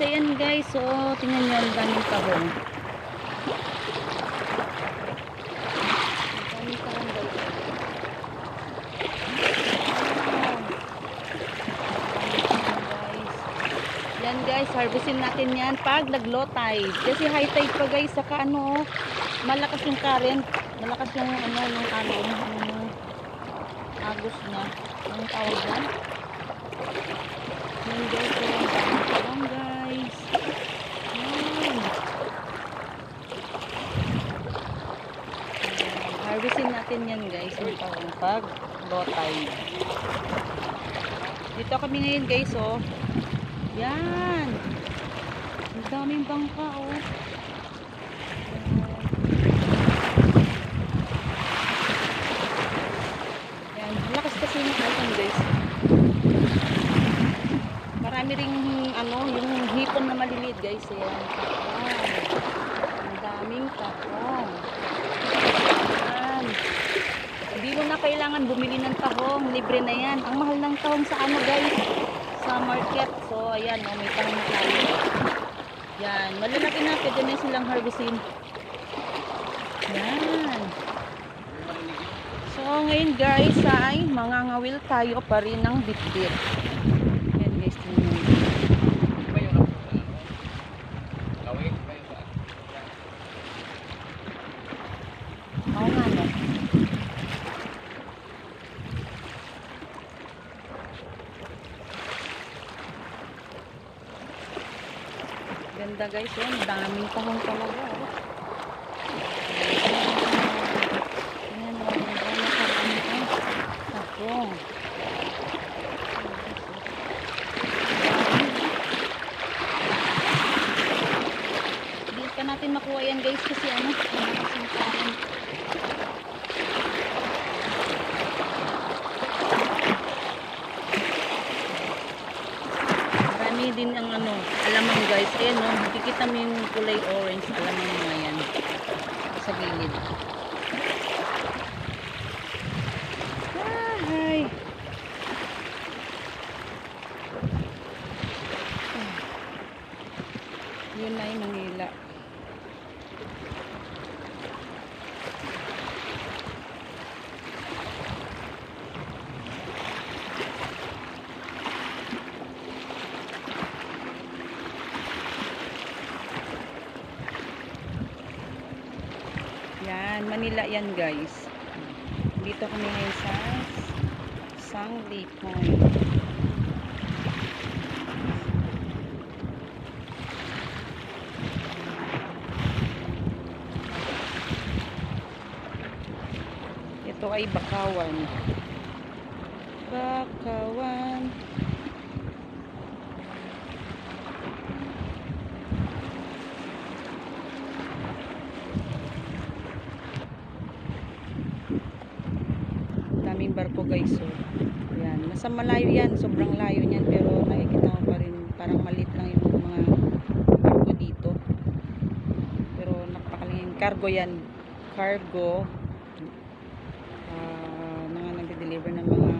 ayan guys. So, tingnan nyo ang daming tahong. Ang daming tahong guys. Yan guys, harvestin natin yan pag nag-low tide. Kasi high tide pa guys, saka ano, malakas yung current. Malakas yung ano, yung alon, yung agos na. Anong tawag yan? Yan guys, yan daming guys. Yan. Harvestin natin yan guys, yung tahong pag low tide. Dito kami ngayon guys, oh. Yan. Ang daming bangka, oh. Yan. Lakas kasi yung alon, guys. Marami ring, ano, yung hipon na maliliit, guys. Yan. Ang daming tahong. Yan. Hindi mo na kailangan bumili ng tahong. Libre na yan. Ang mahal ng tahong sa ano, guys? Sa market. So, ayan, oh, may tahong tayo. Yan. Malalaki na. Pwede na silang harvestin. Yan. So, ngayon guys, ay mangangawil tayo pa rin ng bitbit. Yan guys, tingnan nyo. Oo nga, no? Ganda guys, yun. Daming tahong talaga. Oh. Ayan, nakarami ang tahong. Hindi pa natin makuha yan guys kasi ano, malakas yung tahong. Marami din ang ano, alamang guys. Ayan no, makikita mo yung kulay orange. Alamang mga yan. Sa gilid. Ay. Yun na yung Manila. Yan, Manila yan guys. Dito kami ngayon sa Sangley Point. Ito ay Bakawan. Bakawan. Daming barko guys, so yan, nasa malayo yan, sobrang layo niyan, pero nakikita ko pa rin parang maliit lang yung mga barko dito, pero napakalaking cargo yan, cargo, mga nagde-deliver ng mga